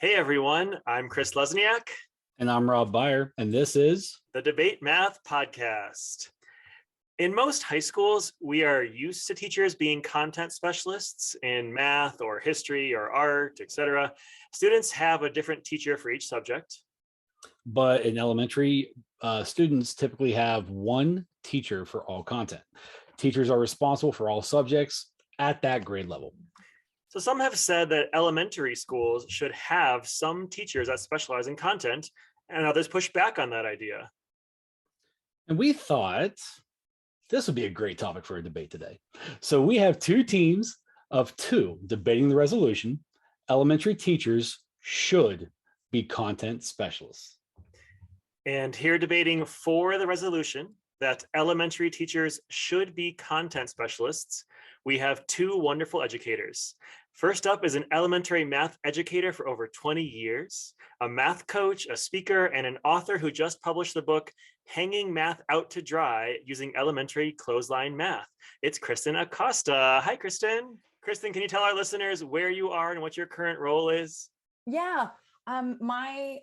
Hey everyone, I'm Chris Lesniak, And I'm Rob Byer, and this is the DebateMath podcast. In most high schools, we are used to teachers being content specialists in math or history or art, etc. Students have a different teacher for each subject. but in elementary, students typically have one teacher for all content. Teachers are responsible for all subjects at that grade level. So some have said that elementary schools should have some teachers that specialize in content, and others push back on that idea. And we thought this would be a great topic for a debate today. So we have two teams of two debating the resolution. Elementary teachers should be content specialists. And here debating for the resolution that elementary teachers should be content specialists, we have two wonderful educators. First up is an elementary math educator for over 20 years, a math coach, a speaker, and an author who just published the book, Hanging Math Out to Dry Using Elementary Clothesline Math. It's Kristen Acosta. Hi, Kristen. Kristen, can you tell our listeners where you are and what your current role is? Yeah, my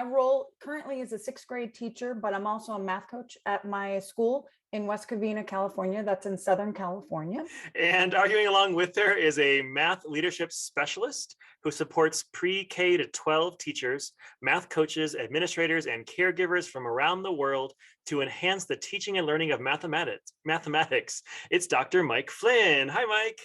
role currently is a sixth grade teacher, but I'm also a math coach at my school in West Covina, California. That's in Southern California. And arguing along with her is a math leadership specialist who supports pre-K to 12 teachers, math coaches, administrators, and caregivers from around the world to enhance the teaching and learning of mathematics. It's Dr. Mike Flynn. Hi, Mike.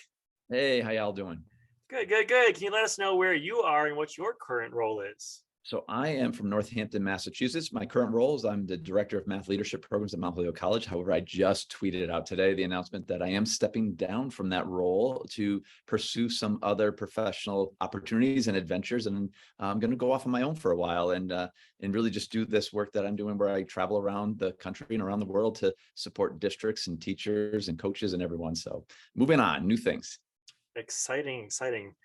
Hey, how y'all doing? Good, good, good. Can you let us know where you are and what your current role is? So I am from Northampton, Massachusetts. My current role is I'm the director of math leadership programs at Mount Holyoke College. However, I just tweeted out today the announcement that I am stepping down from that role to pursue some other professional opportunities and adventures. And I'm going to go off on my own for a while and really just do this work that I'm doing where I travel around the country and around the world to support districts and teachers and coaches and everyone. So moving on, new things. Exciting, exciting.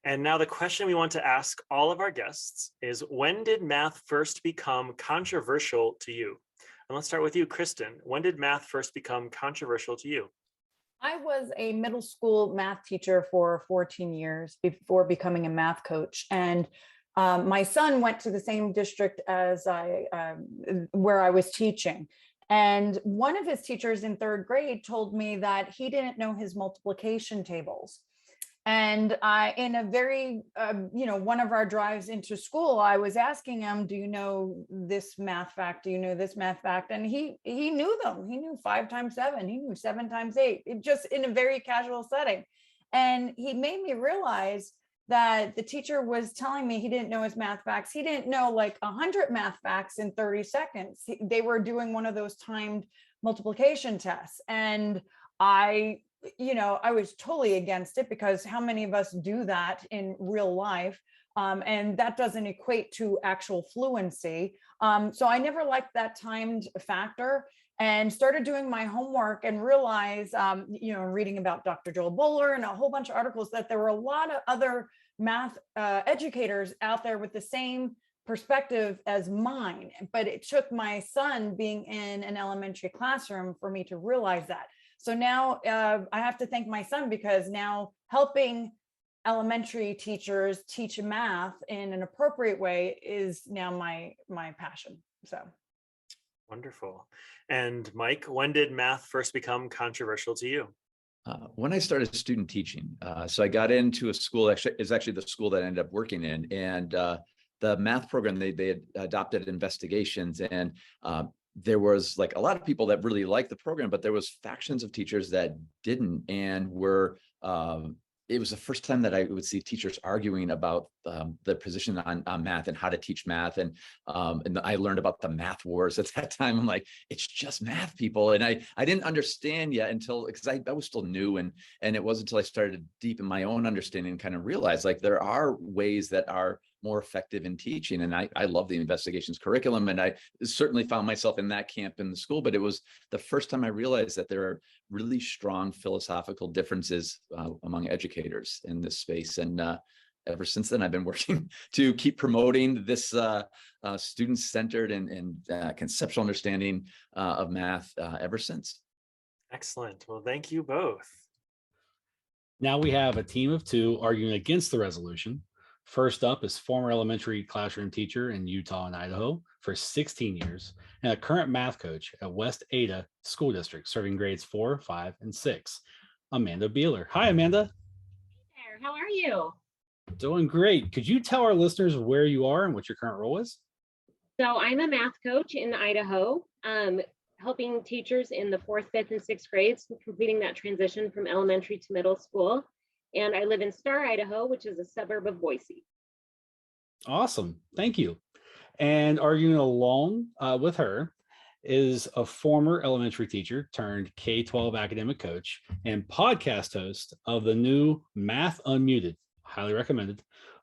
And now the question we want to ask all of our guests is, when did math first become controversial to you? And let's start with you, Kristen. When did math first become controversial to you? I was a middle school math teacher for 14 years before becoming a math coach. And my son went to the same district as where I was teaching. And one of his teachers in third grade told me that he didn't know his multiplication tables. And in a very, one of our drives into school, I was asking him, do you know this math fact? Do you know this math fact? And he knew them. He knew 5 times 7. He knew 7 times 8, just in a very casual setting. And he made me realize that the teacher was telling me he didn't know his math facts. He didn't know like 100 math facts in 30 seconds. They were doing one of those timed multiplication tests. And I was totally against it, because how many of us do that in real life? And that doesn't equate to actual fluency. So I never liked that timed factor, and started doing my homework and realized, reading about Dr. Boaler and a whole bunch of articles, that there were a lot of other math educators out there with the same perspective as mine. But it took my son being in an elementary classroom for me to realize that. So now I have to thank my son, because now helping elementary teachers teach math in an appropriate way is now my passion. So wonderful. And Mike, when did math first become controversial to you? When I started student teaching, so I got into a school, is actually the school that I ended up working in, and the math program, they had adopted investigations, and there was like a lot of people that really liked the program, but there was factions of teachers that didn't, and were it was the first time that I would see teachers arguing about the position on math and how to teach math. And I learned about the math wars at that time. I'm like, it's just math, people. And I didn't understand yet until, because I was still new. And it wasn't until I started deep in my own understanding and kind of realized like there are ways that are more effective in teaching. And I love the investigations curriculum. And I certainly found myself in that camp in the school, but it was the first time I realized that there are really strong philosophical differences among educators in this space. And ever since then, I've been working to keep promoting this student-centered and conceptual understanding of math ever since. Excellent. Well, thank you both. Now we have a team of two arguing against the resolution. First up is former elementary classroom teacher in Utah and Idaho for 16 years and a current math coach at West Ada School District, serving grades 4, 5, and 6, Amanda Boaler. Hi, Amanda. Hey there, how are you? Doing great. Could you tell our listeners where you are and what your current role is? So I'm a math coach in Idaho, helping teachers in the 4th, 5th, and 6th grades, completing that transition from elementary to middle school. And I live in Star, Idaho, which is a suburb of Boise. Awesome. Thank you. And arguing along with her is a former elementary teacher turned K-12 academic coach and podcast host of the new Math Unmuted, highly recommended,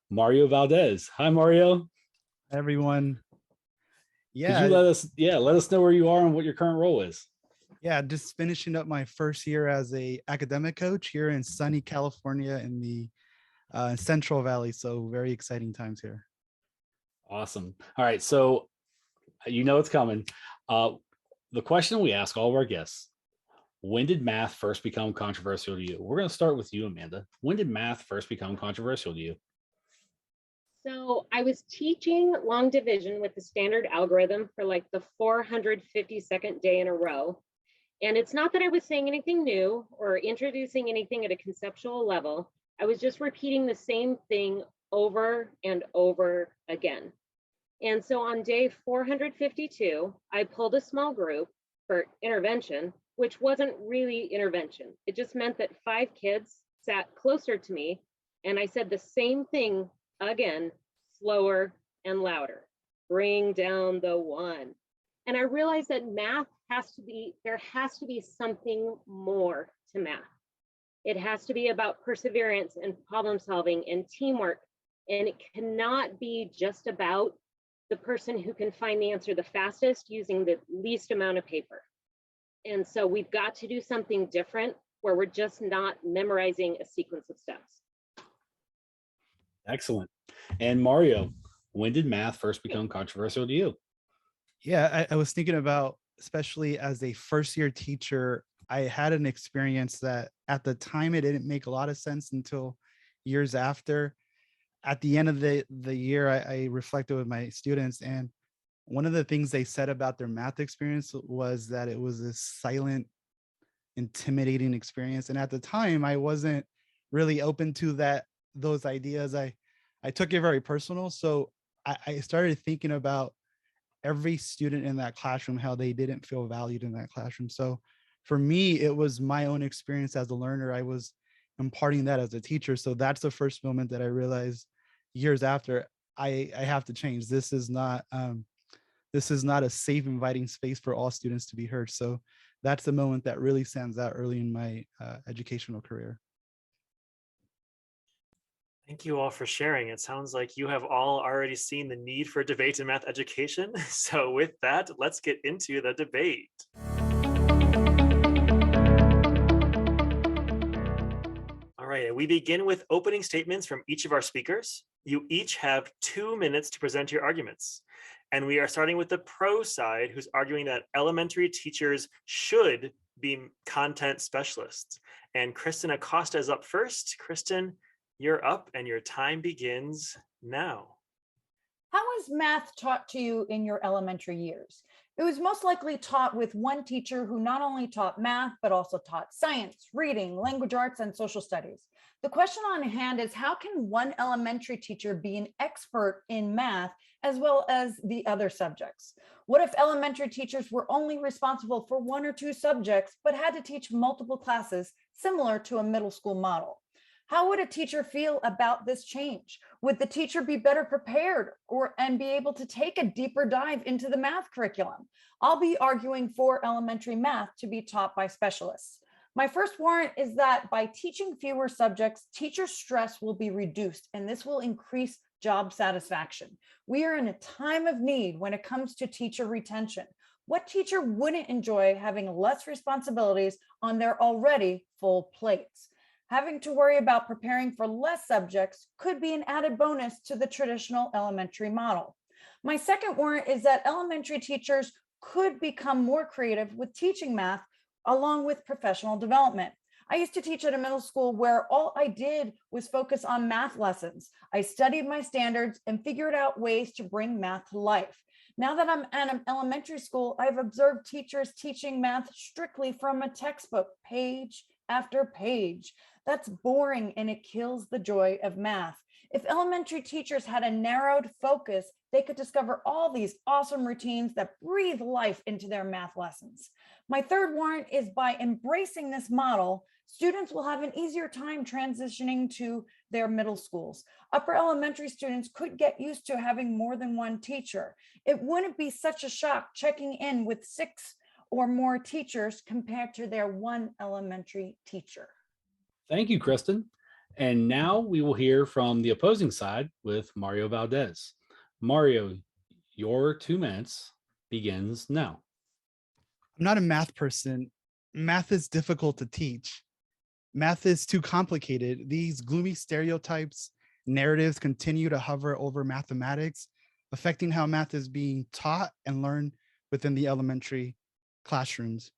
Mario Valdez. Hi, Mario. Hi, everyone. Yeah. Could you let us know where you are and what your current role is? Yeah, just finishing up my first year as a academic coach here in sunny California in the Central Valley. So very exciting times here. Awesome. All right. So you know it's coming. The question we ask all of our guests: when did math first become controversial to you? We're going to start with you, Amanda. When did math first become controversial to you? So I was teaching long division with the standard algorithm for like the 452nd day in a row. And it's not that I was saying anything new or introducing anything at a conceptual level. I was just repeating the same thing over and over again. And so on day 452, I pulled a small group for intervention, which wasn't really intervention. It just meant that 5 kids sat closer to me and I said the same thing again, slower and louder. Bring down the 1. And I realized that there has to be something more to math. It has to be about perseverance and problem solving and teamwork. And it cannot be just about the person who can find the answer the fastest using the least amount of paper. And so we've got to do something different where we're just not memorizing a sequence of steps. Excellent. And Mario, when did math first become controversial to you? Yeah, I was thinking about, especially as a first year teacher, I had an experience that at the time it didn't make a lot of sense until years after. At the end of the year, I reflected with my students, and one of the things they said about their math experience was that it was a silent, intimidating experience. And at the time, I wasn't really open to those ideas. I took it very personal. So I started thinking about every student in that classroom, how they didn't feel valued in that classroom. So for me, it was my own experience as a learner. I was imparting that as a teacher. So that's the first moment that I realized years after, I have to change. This is not a safe, inviting space for all students to be heard. So that's the moment that really stands out early in my educational career. Thank you all for sharing. It sounds like you have all already seen the need for debate in math education. So with that, let's get into the debate. All right, we begin with opening statements from each of our speakers. You each have 2 minutes to present your arguments. And we are starting with the pro side, who's arguing that elementary teachers should be content specialists. And Kristen Acosta is up first. Kristen, you're up and your time begins now. How was math taught to you in your elementary years? It was most likely taught with one teacher who not only taught math, but also taught science, reading, language arts, and social studies. The question on hand is, how can one elementary teacher be an expert in math as well as the other subjects? What if elementary teachers were only responsible for 1 or 2 subjects, but had to teach multiple classes, similar to a middle school model? How would a teacher feel about this change? Would the teacher be better prepared and be able to take a deeper dive into the math curriculum? I'll be arguing for elementary math to be taught by specialists. My first warrant is that by teaching fewer subjects, teacher stress will be reduced, and this will increase job satisfaction. We are in a time of need when it comes to teacher retention. What teacher wouldn't enjoy having less responsibilities on their already full plates? Having to worry about preparing for less subjects could be an added bonus to the traditional elementary model. My second warrant is that elementary teachers could become more creative with teaching math along with professional development. I used to teach at a middle school where all I did was focus on math lessons. I studied my standards and figured out ways to bring math to life. Now that I'm at an elementary school, I've observed teachers teaching math strictly from a textbook, page after page. That's boring and it kills the joy of math. If elementary teachers had a narrowed focus, they could discover all these awesome routines that breathe life into their math lessons. My third warrant is by embracing this model, students will have an easier time transitioning to their middle schools. Upper elementary students could get used to having more than one teacher. It wouldn't be such a shock checking in with 6 or more teachers compared to their one elementary teacher. Thank you, Kristen. And now we will hear from the opposing side with Mario Valdez. Mario, your 2 minutes begins now. I'm not a math person. Math is difficult to teach. Math is too complicated. These gloomy stereotypes, narratives continue to hover over mathematics, affecting how math is being taught and learned within the elementary classrooms.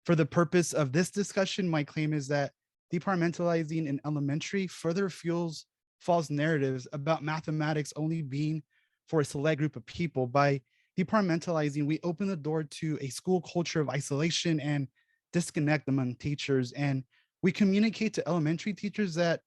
For the purpose of this discussion, my claim is that departmentalizing in elementary further fuels false narratives about mathematics only being for a select group of people. By departmentalizing, we open the door to a school culture of isolation and disconnect among teachers. And we communicate to elementary teachers that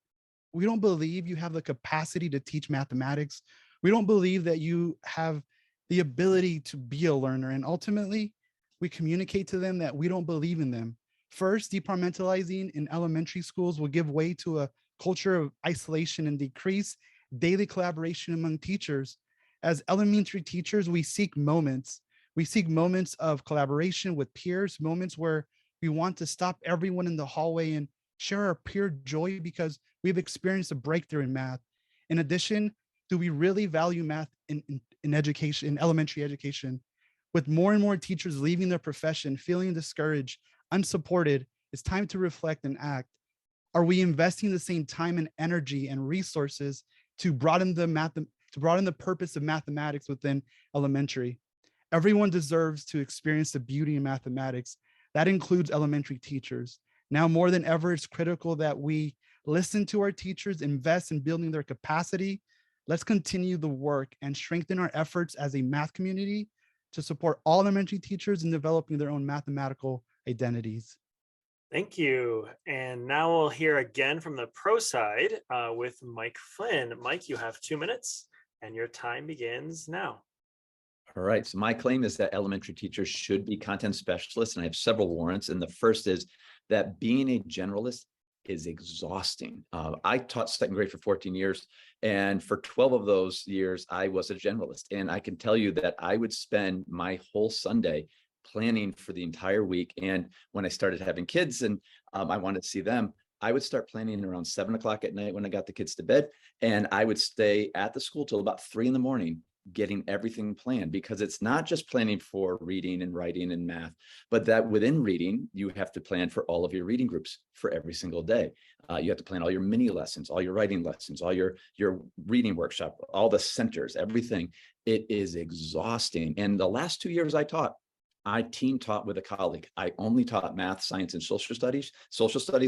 we don't believe you have the capacity to teach mathematics. We don't believe that you have the ability to be a learner. And ultimately, we communicate to them that we don't believe in them. First, departmentalizing in elementary schools will give way to a culture of isolation and decrease daily collaboration among teachers. As elementary teachers, we seek moments. We seek moments of collaboration with peers, moments where we want to stop everyone in the hallway and share our pure joy because we've experienced a breakthrough in math. In addition, do we really value math in education, in elementary education? With more and more teachers leaving their profession, feeling discouraged, unsupported, it's time to reflect and act. Are we investing the same time and energy and resources to broaden the purpose of mathematics within elementary? Everyone deserves to experience the beauty in mathematics. That includes elementary teachers. Now more than ever, it's critical that we listen to our teachers, invest in building their capacity. Let's continue the work and strengthen our efforts as a math community to support all elementary teachers in developing their own mathematical identities. Thank you. And now we'll hear again from the pro side with Mike Flynn. Mike, you have 2 minutes and your time begins now. All right. So my claim is that elementary teachers should be content specialists, and I have several warrants. And the first is that being a generalist is exhausting. I taught second grade for 14 years, and for 12 of those years, I was a generalist. And I can tell you that I would spend my whole Sunday planning for the entire week. And when I started having kids and I wanted to see them, I would start planning around 7 o'clock at night when I got the kids to bed. And I would stay at the school till about 3 in the morning, getting everything planned, because it's not just planning for reading and writing and math, but that within reading, you have to plan for all of your reading groups for every single day. You have to plan all your mini lessons, all your writing lessons, all your reading workshop, all the centers, everything. It is exhausting. And the last 2 years I taught, I team taught with a colleague. I only taught math, science, and social studies,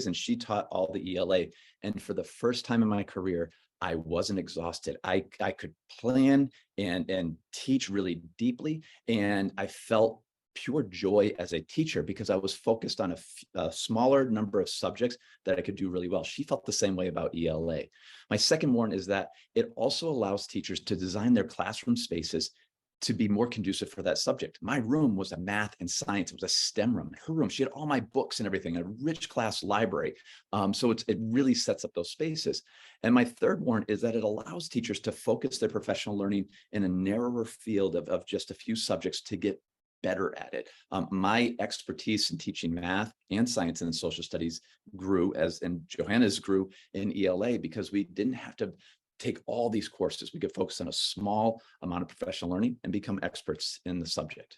and she taught all the ELA. And for the first time in my career, I wasn't exhausted. I could plan and teach really deeply, and I felt pure joy as a teacher because I was focused on a smaller number of subjects that I could do really well. She felt the same way about ELA. My second warrant is that it also allows teachers to design their classroom spaces to be more conducive for that subject. My room was a math and science. It was a STEM room. Her room, she had all my books and everything, a rich class library. So it really sets up those spaces. And my third warrant is that it allows teachers to focus their professional learning in a narrower field of just a few subjects to get better at it. My expertise in teaching math and science and social studies grew and Johanna's grew in ELA because we didn't have to take all these courses. We could focus on a small amount of professional learning and become experts in the subject.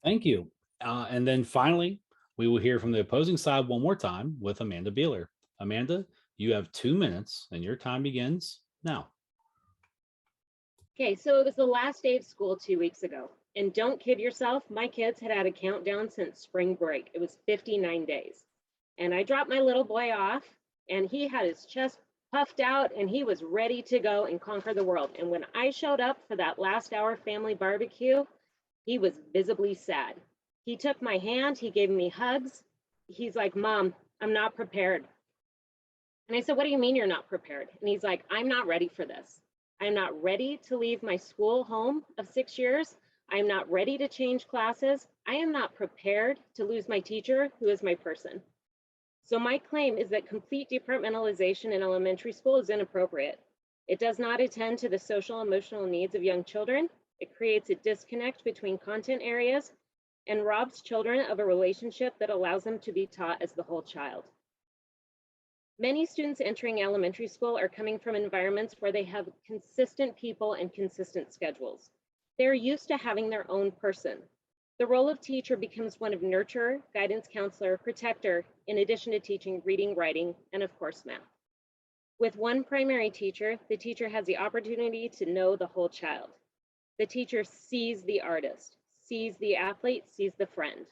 Thank you. And then finally, we will hear from the opposing side one more time with Amanda Boaler. Amanda, you have 2 minutes and your time begins now. Okay, so it was the last day of school 2 weeks ago. And don't kid yourself, my kids had a countdown since spring break. It was 59 days. And I dropped my little boy off, and he had his chest puffed out, and he was ready to go and conquer the world. And when I showed up for that last hour family barbecue, he was visibly sad. He took my hand, he gave me hugs. He's like, "Mom, I'm not prepared." And I said, "What do you mean you're not prepared?" And he's like, "I'm not ready for this. I'm not ready to leave my school home of 6 years. I'm not ready to change classes. I am not prepared to lose my teacher, who is my person." So my claim is that complete departmentalization in elementary school is inappropriate. It does not attend to the social emotional needs of young children. It creates a disconnect between content areas and robs children of a relationship that allows them to be taught as the whole child. Many students entering elementary school are coming from environments where they have consistent people and consistent schedules. They're used to having their own person. The role of teacher becomes one of nurturer, guidance counselor, protector, in addition to teaching reading, writing, and of course, math. With one primary teacher, the teacher has the opportunity to know the whole child. The teacher sees the artist, sees the athlete, sees the friend,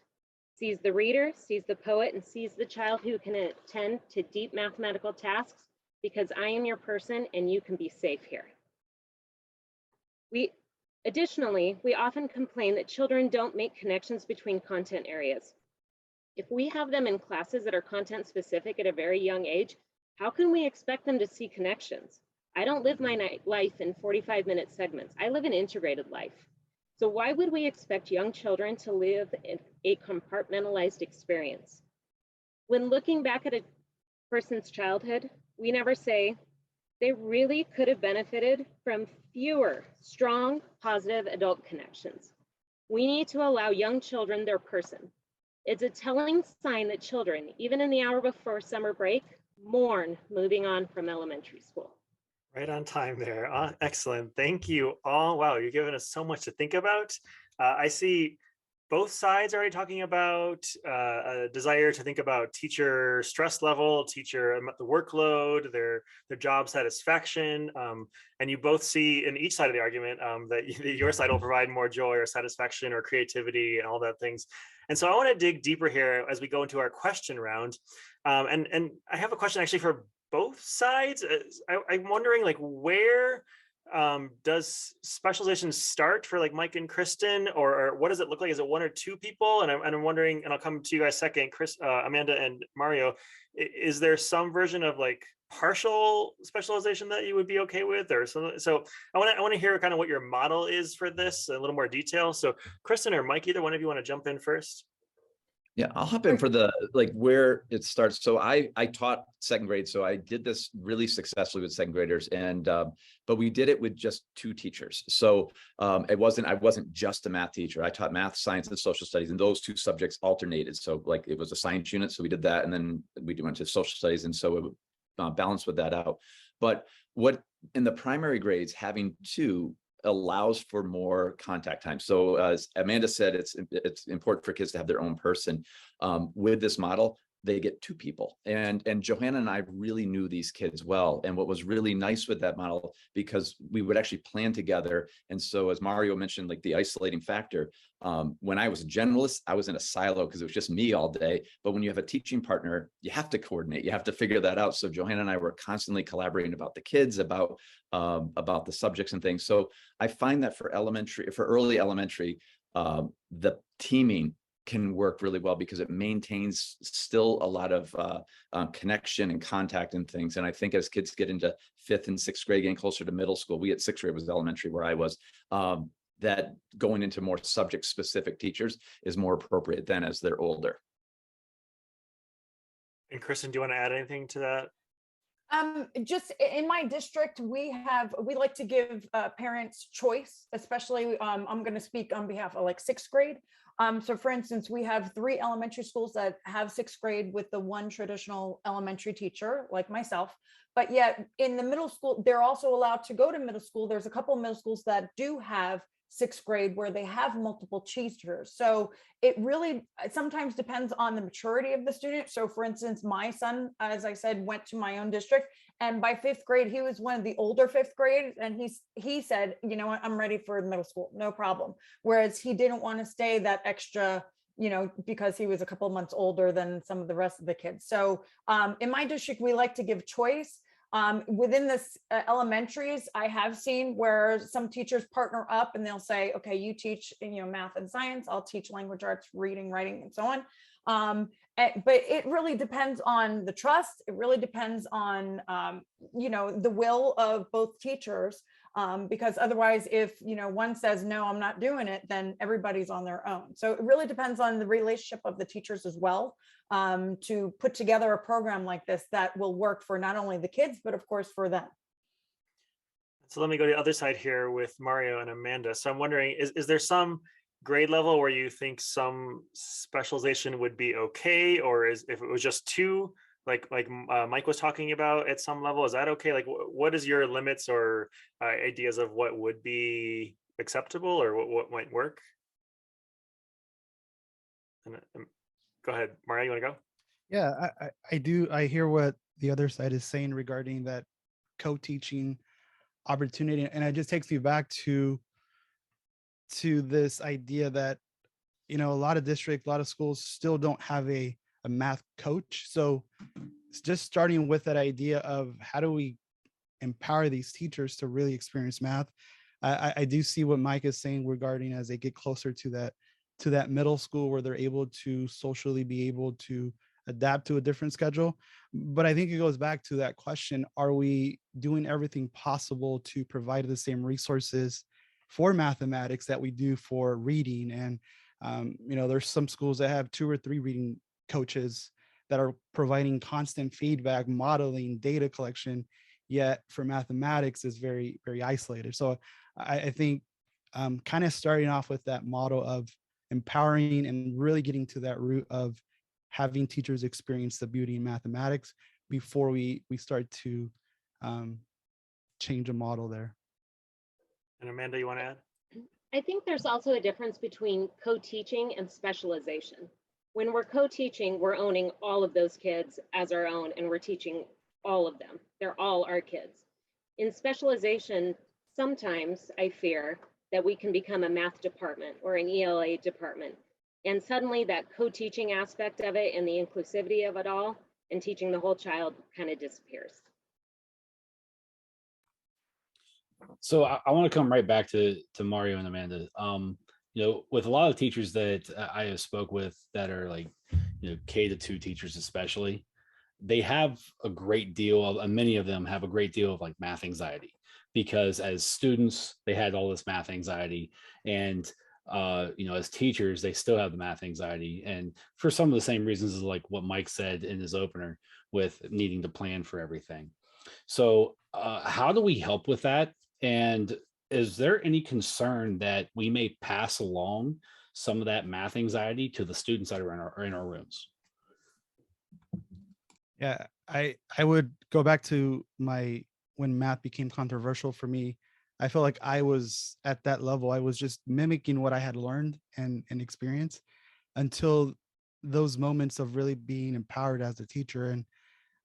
sees the reader, sees the poet, and sees the child who can attend to deep mathematical tasks, because I am your person and you can be safe here. Additionally, we often complain that children don't make connections between content areas. If we have them in classes that are content specific at a very young age, how can we expect them to see connections? I don't live my life in 45-minute segments. I live an integrated life. So why would we expect young children to live a compartmentalized experience? When looking back at a person's childhood, we never say, they really could have benefited from fewer strong, positive adult connections. We need to allow young children their person. It's a telling sign that children, even in the hour before summer break, mourn moving on from elementary school. Right on time there. Excellent. Thank you all. Wow, you're giving us so much to think about. I see both sides already talking about a desire to think about teacher stress level, teacher the workload, their job satisfaction, and you both see in each side of the argument that your side will provide more joy or satisfaction or creativity and all that things. And so I want to dig deeper here as we go into our question round. And I have a question actually for both sides. I'm wondering, like, where does specialization start for like Mike and Kristen, or what does it look like? Is it one or two people? And I'm wondering, and I'll come to you guys second, Amanda and Mario, is there some version of like partial specialization that you would be okay with, or so I want to hear kind of what your model is for this in a little more detail. So Kristen or Mike, either one of you want to jump in first? Yeah, I'll hop in for the where it starts. So I taught second grade, so I did this really successfully with second graders, and but we did it with just two teachers. So I wasn't just a math teacher. I taught math, science, and social studies, and those two subjects alternated. So like it was a science unit, so we did that, and then we went to social studies, and so it would balance with that out. But what in the primary grades, having two allows for more contact time. So as Amanda said, it's important for kids to have their own person. With this model, they get two people. And Johanna and I really knew these kids well. And what was really nice with that model, because we would actually plan together. And so as Mario mentioned, like the isolating factor, when I was a generalist, I was in a silo because it was just me all day. But when you have a teaching partner, you have to coordinate, you have to figure that out. So Johanna and I were constantly collaborating about the kids, about the subjects and things. So I find that for early elementary, the teaming can work really well because it maintains still a lot of connection and contact and things. And I think as kids get into 5th and 6th grade, getting closer to middle school, we at 6th grade was elementary where I was, that going into more subject specific teachers is more appropriate than as they're older. And Kristen, do you want to add anything to that? Just in my district, we like to give parents choice, especially I'm going to speak on behalf of like 6th grade. So for instance, we have 3 elementary schools that have 6th grade with the one traditional elementary teacher like myself, but yet in the middle school, they're also allowed to go to middle school. There's a couple of middle schools that do have sixth grade where they have multiple teachers. So it really sometimes depends on the maturity of the student. So for instance, my son, as I said, went to my own district, and by fifth grade, he was one of the older fifth grade. And he said, you know what, I'm ready for middle school, no problem. Whereas he didn't want to stay that extra, because he was a couple of months older than some of the rest of the kids. So in my district, we like to give choice. Within this elementaries, I have seen where some teachers partner up and they'll say, okay, you teach, math and science, I'll teach language arts, reading, writing, and so on. But it really depends on the trust. It really depends on, the will of both teachers. Because otherwise, if one says no, I'm not doing it, then everybody's on their own. So it really depends on the relationship of the teachers as well, to put together a program like this that will work for not only the kids, but of course for them. So let me go to the other side here with Mario and Amanda. So I'm wondering, is there some grade level where you think some specialization would be okay, or if it was just two, like Mike was talking about at some level, is that okay? Like, what is your limits or ideas of what would be acceptable or what might work? And, go ahead, Mario, you want to go? Yeah, I do. I hear what the other side is saying regarding that co-teaching opportunity, and it just takes me back to this idea that a lot of districts, a lot of schools still don't have a math coach. So it's just starting with that idea of how do we empower these teachers to really experience math. I do see what Mike is saying regarding as they get closer to that middle school where they're able to socially be able to adapt to a different schedule. But I think it goes back to that question, are we doing everything possible to provide the same resources for mathematics that we do for reading? And there's some schools that have 2 or 3 reading coaches that are providing constant feedback, modeling, data collection, yet for mathematics is very, very isolated. So I think kind of starting off with that model of empowering and really getting to that root of having teachers experience the beauty in mathematics before we start to change a model there. And Amanda, you want to add? I think there's also a difference between co-teaching and specialization. When we're co-teaching, we're owning all of those kids as our own, and we're teaching all of them. They're all our kids. In specialization, sometimes I fear that we can become a math department or an ELA department. And suddenly that co-teaching aspect of it and the inclusivity of it all and teaching the whole child kind of disappears. So I want to come right back to Mario and Amanda. With a lot of teachers that I have spoke with that are like, K-2 teachers especially, they have a great deal of, and many of them have a great deal of like math anxiety, because as students, they had all this math anxiety, and as teachers, they still have the math anxiety, and for some of the same reasons as like what Mike said in his opener with needing to plan for everything. So how do we help with that? And is there any concern that we may pass along some of that math anxiety to the students that are in our rooms? Yeah, I would go back to when math became controversial for me. I felt like I was at that level. I was just mimicking what I had learned and experienced until those moments of really being empowered as a teacher. And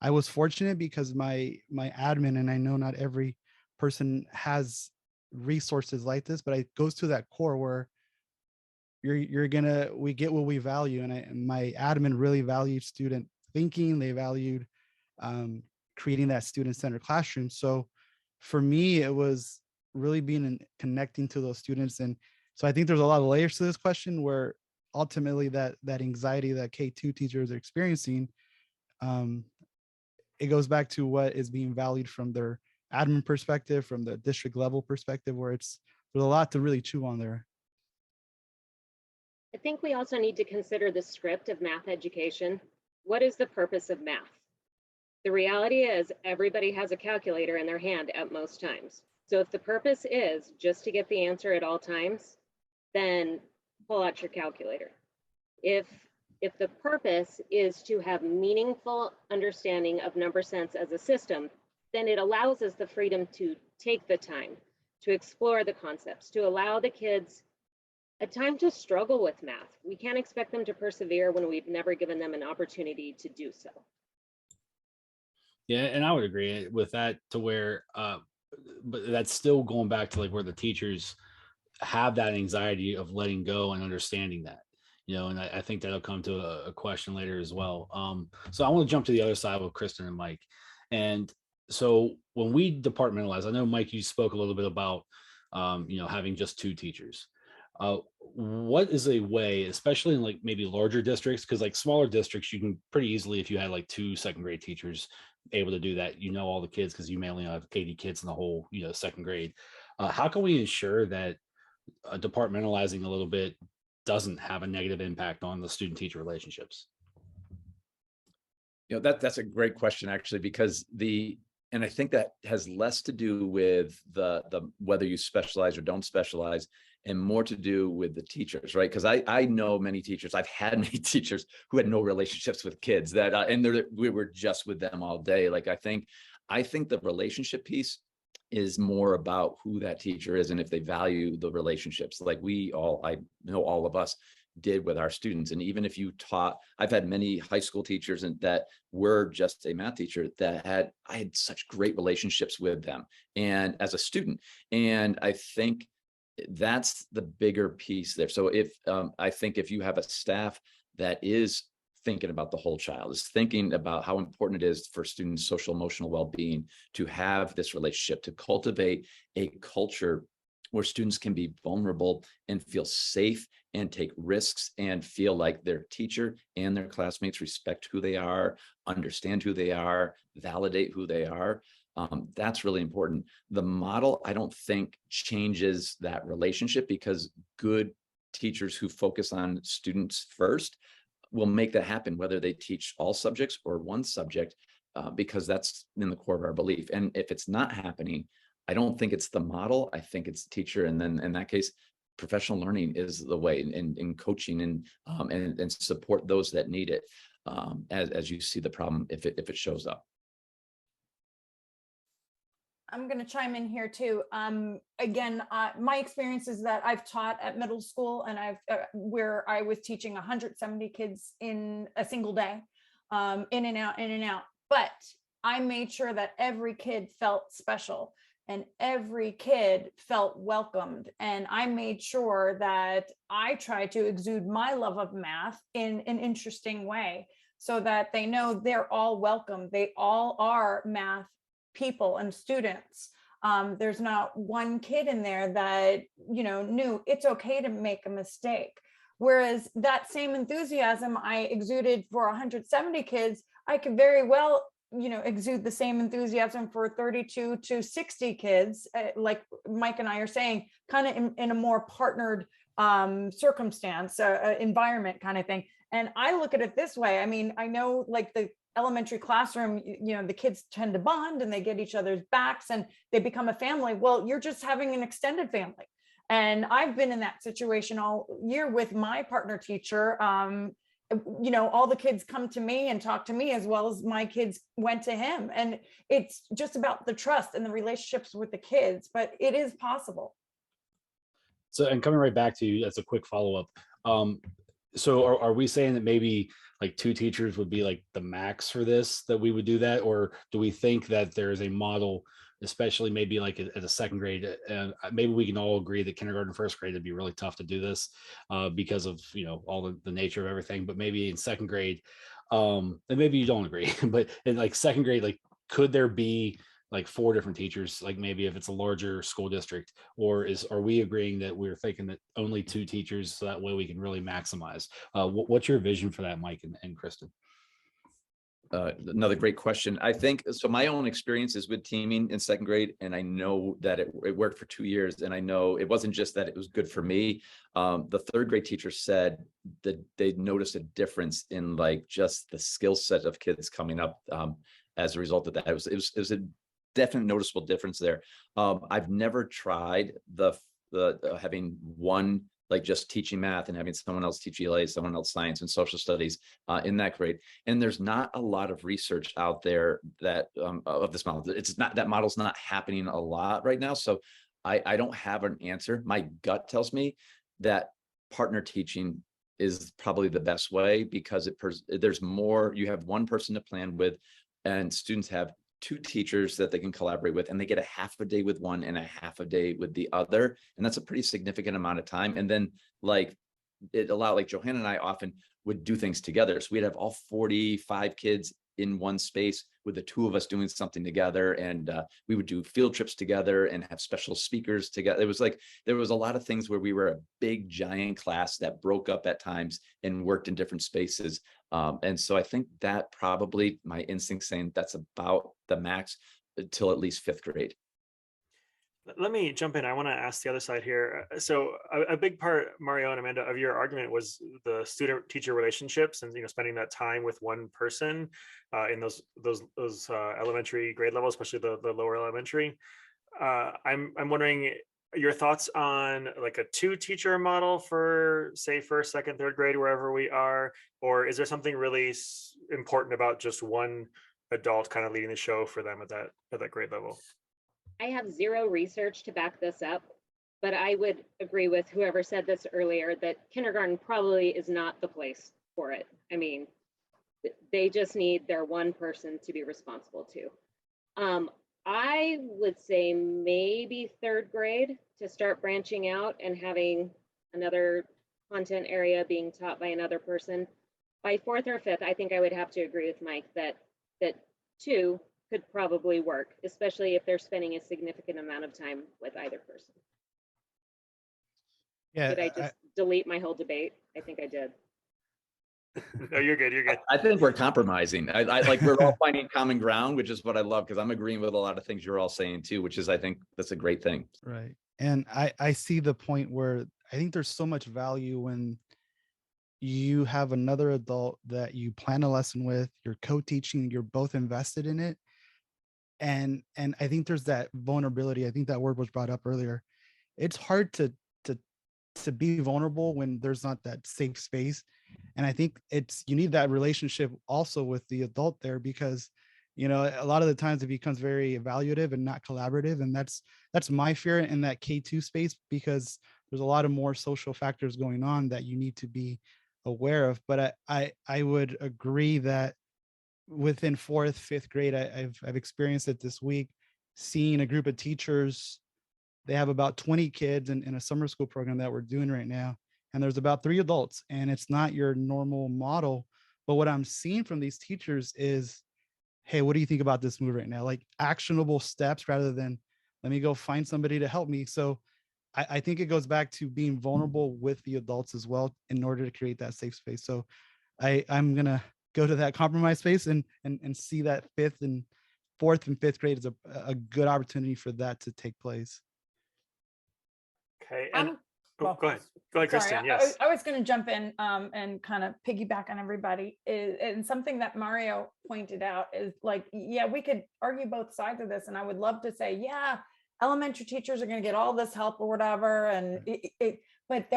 I was fortunate because my admin, and I know not every person has resources like this, but it goes to that core where we get what we value. And my admin really valued student thinking. They valued creating that student-centered classroom. So for me, it was really connecting to those students. And so I think there's a lot of layers to this question where ultimately that anxiety that K-2 teachers are experiencing, it goes back to what is being valued from their admin perspective, from the district level perspective, where there's a lot to really chew on there. I think we also need to consider the script of math education. What is the purpose of math? The reality is everybody has a calculator in their hand at most times. So if the purpose is just to get the answer at all times, then pull out your calculator. If the purpose is to have meaningful understanding of number sense as a system, then it allows us the freedom to take the time to explore the concepts, to allow the kids a time to struggle with math. We can't expect them to persevere when we've never given them an opportunity to do so. Yeah, and I would agree with that to where, but that's still going back to like where the teachers have that anxiety of letting go and understanding that, and I think that'll come to a question later as well. So I want to jump to the other side with Kristen and Mike. And so when we departmentalize, I know Mike, you spoke a little bit about, having just 2 teachers. What is a way, especially in like maybe larger districts, because like smaller districts, you can pretty easily, if you had like 2 second grade teachers able to do that, all the kids, because you may only have 80 kids in the whole, second grade. How can we ensure that departmentalizing a little bit doesn't have a negative impact on the student teacher relationships? That's a great question, actually, because and I think that has less to do with the whether you specialize or don't specialize, and more to do with the teachers, right? Because I know many teachers, I've had many teachers who had no relationships with kids that, and we were just with them all day. Like, I think the relationship piece is more about who that teacher is and if they value the relationships, like I know all of us did with our students. And even if you taught, I've had many high school teachers and that were just a math teacher that I had such great relationships with them and as a student. And I think that's the bigger piece there. So I think if you have a staff that is thinking about the whole child, is thinking about how important it is for students' social emotional well-being to have this relationship, to cultivate a culture where students can be vulnerable and feel safe and take risks and feel like their teacher and their classmates respect who they are, understand who they are, validate who they are. That's really important. The model, I don't think, changes that relationship, because good teachers who focus on students first will make that happen, whether they teach all subjects or one subject, because that's in the core of our belief. And if it's not happening, I don't think it's the model. I think it's the teacher. And then in that case, professional learning is the way, in coaching and support those that need it, as you see the problem if it shows up. I'm going to chime in here too. Again, my experience is that I've taught at middle school, and where I was teaching 170 kids in a single day, in and out. But I made sure that every kid felt special and every kid felt welcomed. And I made sure that I tried to exude my love of math in an interesting way, so that they know they're all welcome. They all are math people and students. There's not one kid in there that, knew it's okay to make a mistake. Whereas that same enthusiasm I exuded for 170 kids, I could very well, exude the same enthusiasm for 32 to 60 kids, like Mike and I are saying, kind of in a more partnered circumstance, environment kind of thing. And I look at it this way. I mean, I know like the elementary classroom, the kids tend to bond and they get each other's backs and they become a family. Well, you're just having an extended family. And I've been in that situation all year with my partner teacher. All the kids come to me and talk to me as well as my kids went to him. And it's just about the trust and the relationships with the kids, but it is possible. So, and coming right back to you as a quick follow-up. So are we saying that maybe like 2 teachers would be like the max for this, that we would do that? Or do we think that there is a model, especially maybe like at a second grade, and maybe we can all agree that kindergarten, first grade, it'd be really tough to do this because of, all the nature of everything, but maybe in second grade, and maybe you don't agree, but in like second grade, like, could there be like 4 different teachers, like maybe if it's a larger school district, or are we agreeing that we're thinking that only 2 teachers, so that way we can really maximize? What's your vision for that, Mike and Kristen? Another great question. I think so. My own experience is with teaming in second grade, and I know that it worked for 2 years. And I know it wasn't just that it was good for me. The third grade teacher said that they noticed a difference in like just the skill set of kids coming up as a result of that. It was a definite noticeable difference there. I've never tried the having one, like just teaching math and having someone else teach ELA, someone else science and social studies in that grade. And there's not a lot of research out there that of this model. It's not, that model's not happening a lot right now. So I don't have an answer. My gut tells me that partner teaching is probably the best way, because there's more, you have one person to plan with, and students have two teachers that they can collaborate with, and they get a half a day with one and a half a day with the other. And that's a pretty significant amount of time. And then like it allowed, like Johanna and I often would do things together. So we'd have all 45 kids in one space with the two of us doing something together. And we would do field trips together and have special speakers together. It was like, there was a lot of things where we were a big giant class that broke up at times and worked in different spaces. And so I think that probably my instinct saying that's about the max until at least 5th grade. Let me jump in. I want to ask the other side here. So a big part, Mario and Amanda, of your argument was the student-teacher relationships, and spending that time with one person in those elementary grade levels, especially the lower elementary. I'm wondering your thoughts on like a 2-teacher model for, say, 1st, 2nd, 3rd grade, wherever we are, or is there something really important about just one adult kind of leading the show for them at that grade level? I have zero research to back this up, but I would agree with whoever said this earlier that kindergarten probably is not the place for it. I mean, they just need their one person to be responsible to. I would say maybe 3rd grade to start branching out and having another content area being taught by another person. By 4th or 5th, I think I would have to agree with Mike that 2 could probably work, especially if they're spending a significant amount of time with either person. Yeah. Did I just delete my whole debate? I think I did. No, you're good. You're good. I think we're compromising. I like we're all finding common ground, which is what I love, because I'm agreeing with a lot of things you're all saying too, which is, I think that's a great thing. Right. And I see the point where I think there's so much value when you have another adult that you plan a lesson with, you're co-teaching, you're both invested in it. And I think there's that vulnerability. I think that word was brought up earlier. It's hard to be vulnerable when there's not that safe space. And I think you need that relationship also with the adult there, because a lot of the times it becomes very evaluative and not collaborative. And that's my fear in that K2 space, because there's a lot of more social factors going on that you need to be aware of. But I would agree that within 4th, 5th grade, I've experienced it this week, seeing a group of teachers. They have about 20 kids in a summer school program that we're doing right now. And there's about 3 adults, and it's not your normal model. But what I'm seeing from these teachers is, hey, what do you think about this move right now? Like actionable steps rather than let me go find somebody to help me. So I think it goes back to being vulnerable with the adults as well in order to create that safe space. So I'm going to go to that compromise space and see that 4th and 5th grade is a good opportunity for that to take place. Okay. And go ahead. Go ahead, Kristen. Sorry, Yes. I was going to jump in and kind of piggyback on everybody. And something that Mario pointed out is like, yeah, we could argue both sides of this. And I would love to say, yeah, elementary teachers are going to get all this help or whatever. And but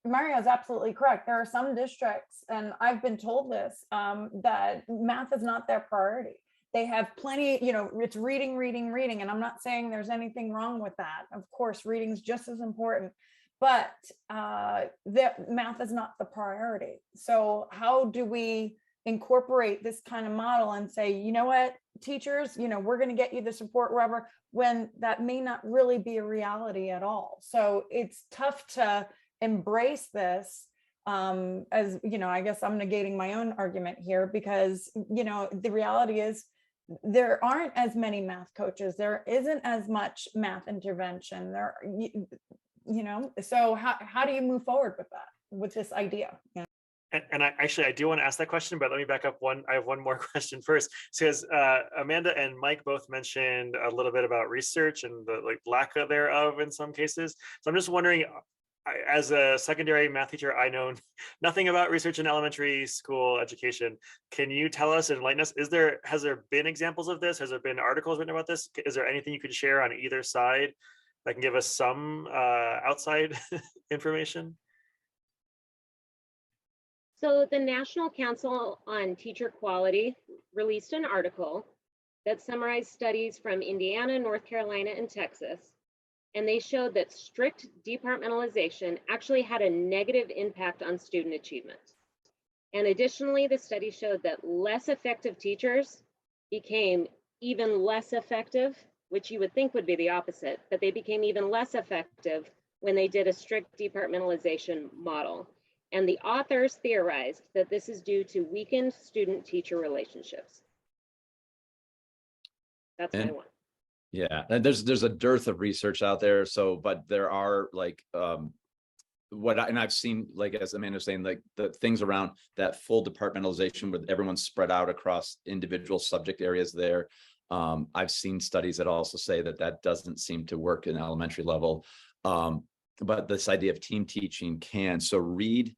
Mario's absolutely correct. There are some districts, and I've been told this, that math is not their priority. They have plenty, it's reading, reading, reading. And I'm not saying there's anything wrong with that. Of course, reading is just as important, but math is not the priority. So how do we incorporate this kind of model and say, you know what, teachers, we're going to get you the support wherever, when that may not really be a reality at all. So it's tough to embrace this. As I guess I'm negating my own argument here, because the reality is there aren't as many math coaches, there isn't as much math intervention there, so how do you move forward with this idea? And I do want to ask that question, but let me back up I have one more question first, because Amanda and Mike both mentioned a little bit about research and the lack thereof in some cases. So I'm just wondering, as a secondary math teacher, I know nothing about research in elementary school education. Can you tell us and enlighten us? Has there been examples of this? Has there been articles written about this? Is there anything you could share on either side that can give us some outside information? So the National Council on Teacher Quality released an article that summarized studies from Indiana, North Carolina, and Texas And they showed that strict departmentalization actually had a negative impact on student achievement. And additionally, the study showed that less effective teachers became even less effective, which you would think would be the opposite, but they became even less effective when they did a strict departmentalization model. And the authors theorized that this is due to weakened student-teacher relationships. That's my one. Yeah, and there's a dearth of research out there. So, but there are like and I've seen, like as Amanda was saying, like the things around that full departmentalization where everyone's spread out across individual subject areas there. I've seen studies that also say that that doesn't seem to work in elementary level. But this idea of team teaching can. So read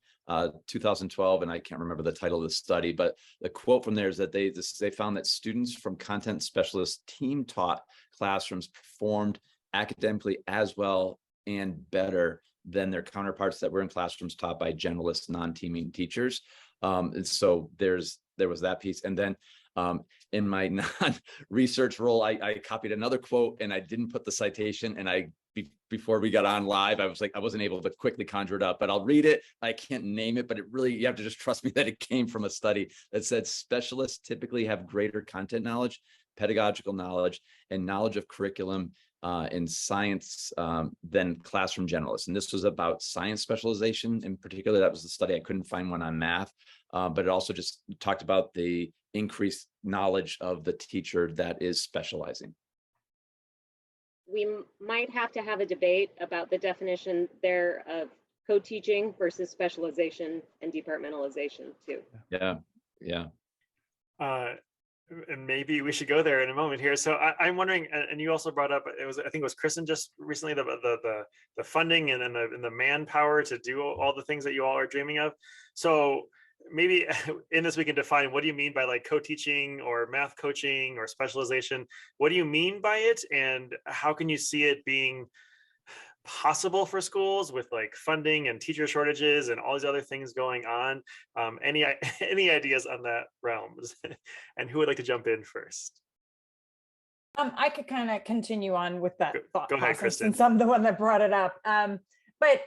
2012, and I can't remember the title of the study, but the quote from there is that they found that students from content specialist team taught classrooms performed academically as well and better than their counterparts that were in classrooms taught by generalist non-teaming teachers. And so there was that piece. And then in my non-research role, I copied another quote and I didn't put the citation, and before we got on live, I was like, I wasn't able to quickly conjure it up, but I'll read it. I can't name it, but it really, you have to just trust me that it came from a study that said specialists typically have greater content knowledge, pedagogical knowledge, and knowledge of curriculum in science than classroom generalists. And this was about science specialization in particular. That was the study. I couldn't find one on math, but it also just talked about the increased knowledge of the teacher that is specializing. We might have to have a debate about the definition there of co-teaching versus specialization and departmentalization too. Yeah. And maybe we should go there in a moment here. So I'm wondering, and you also brought up, I think it was Kristen just recently, the funding and the manpower to do all the things that you all are dreaming of. So maybe in this we can define, what do you mean by like co-teaching or math coaching or specialization? What do you mean by it, and how can you see it being possible for schools with like funding and teacher shortages and all these other things going on? Any ideas on that realm? And who would like to jump in first? I could kind of continue on with that thought Go ahead, process, Kristen. since I'm the one that brought it up. But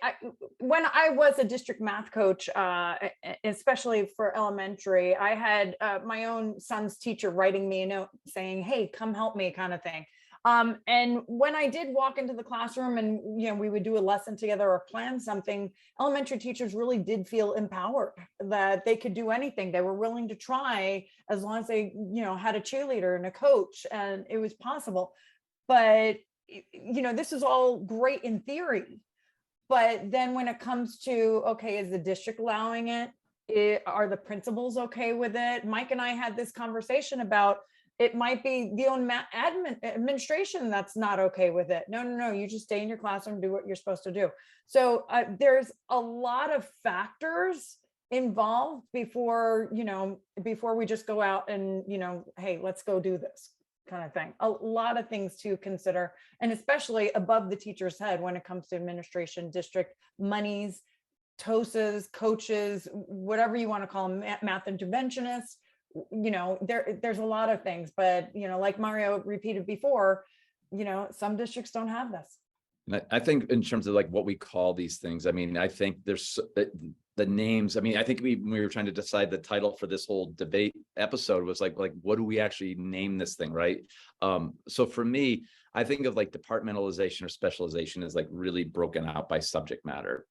when I was a district math coach, especially for elementary, I had my own son's teacher writing me a note saying, "Hey, come help me," kind of thing. And when I did walk into the classroom and, we would do a lesson together or plan something, elementary teachers really did feel empowered that they could do anything. They were willing to try as long as they, had a cheerleader and a coach, and it was possible. But, this is all great in theory. But then when it comes to, okay, is the district allowing it? Are the principals okay with it? Mike and I had this conversation about, it might be the own administration that's not okay with it. No, you just stay in your classroom, do what you're supposed to do. So there's a lot of factors involved before we just go out and, hey, let's go do this kind of thing. A lot of things to consider, and especially above the teacher's head when it comes to administration, district monies, TOSAs, coaches, whatever you want to call them, math interventionists. There's a lot of things, but like Mario repeated before, some districts don't have this. I think in terms of like what we call these things, I mean, I think there's the names. I mean, I think we were trying to decide the title for this whole debate episode was like what do we actually name this thing, right? So for me, I think of like departmentalization or specialization as like really broken out by subject matter.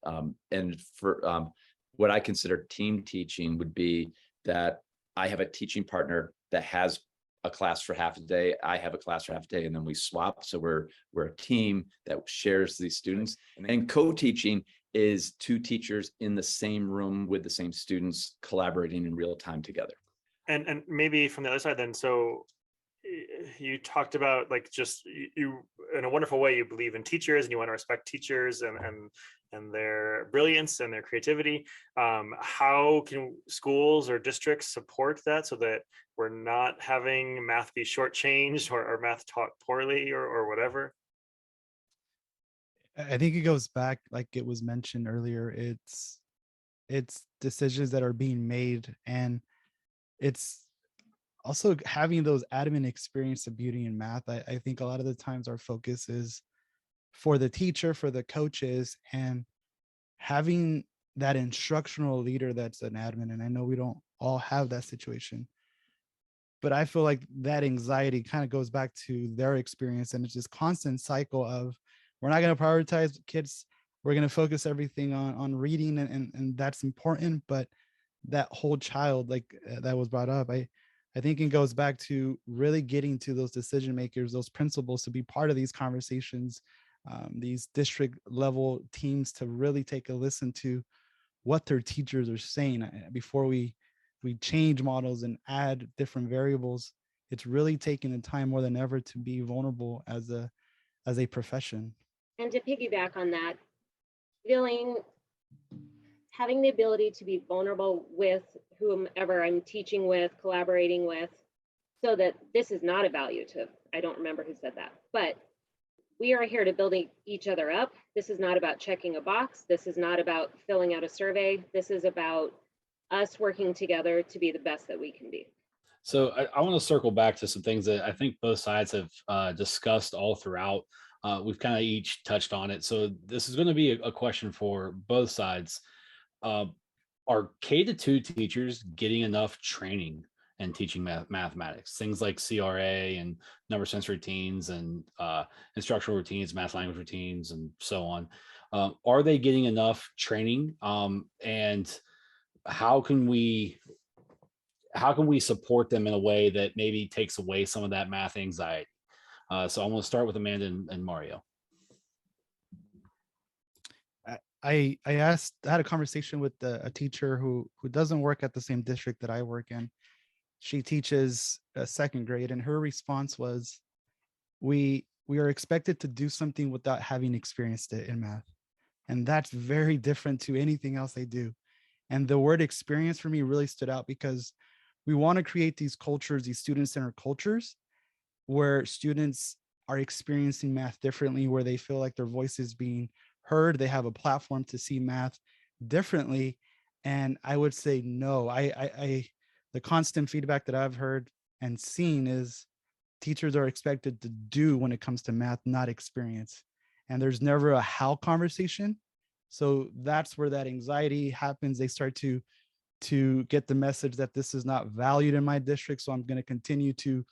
And for what I consider team teaching would be that I have a teaching partner that has a class for half a day. I have a class for half a day, and then we swap. So we're a team that shares these students. And co-teaching is two teachers in the same room with the same students collaborating in real time together. And maybe from the other side then, so you talked about like just you in a wonderful way, you believe in teachers and you want to respect teachers and their brilliance and their creativity. How can schools or districts support that so that we're not having math be shortchanged or math taught poorly or whatever? I think it goes back, like it was mentioned earlier, it's decisions that are being made, and it's also having those admin experience of beauty in math. I think a lot of the times our focus is for the teacher, for the coaches, and having that instructional leader that's an admin. And I know we don't all have that situation, but I feel like that anxiety kind of goes back to their experience. And it's this constant cycle of, we're not going to prioritize kids. We're going to focus everything on reading, and that's important. But that whole child, like that was brought up, I think it goes back to really getting to those decision makers, those principals, to be part of these conversations, these district level teams, to really take a listen to what their teachers are saying before we change models and add different variables. It's really taking the time more than ever to be vulnerable as a profession. And to piggyback on that, having the ability to be vulnerable with whomever I'm teaching with, collaborating with, so that this is not about you to, I don't remember who said that, but we are here to build each other up. This is not about checking a box. This is not about filling out a survey. This is about us working together to be the best that we can be. So I want to circle back to some things that I think both sides have discussed all throughout. We've kind of each touched on it. So this is going to be a question for both sides. Are K-2 teachers getting enough training and teaching mathematics, things like CRA and number sense routines and instructional routines, math language routines, and so on? Are they getting enough training? And how can we support them in a way that maybe takes away some of that math anxiety? So I'm going to start with Amanda and Mario. I had a conversation with a teacher who doesn't work at the same district that I work in. She teaches a second grade, and her response was, we are expected to do something without having experienced it in math. And that's very different to anything else they do. And the word experience for me really stood out, because we want to create these cultures, these student-centered cultures, where students are experiencing math differently, where they feel like their voice is being heard, they have a platform to see math differently. And I would say no. The constant feedback that I've heard and seen is teachers are expected to do when it comes to math, not experience. And there's never a how conversation. So that's where that anxiety happens. They start to get the message that this is not valued in my district, so I'm going to continue to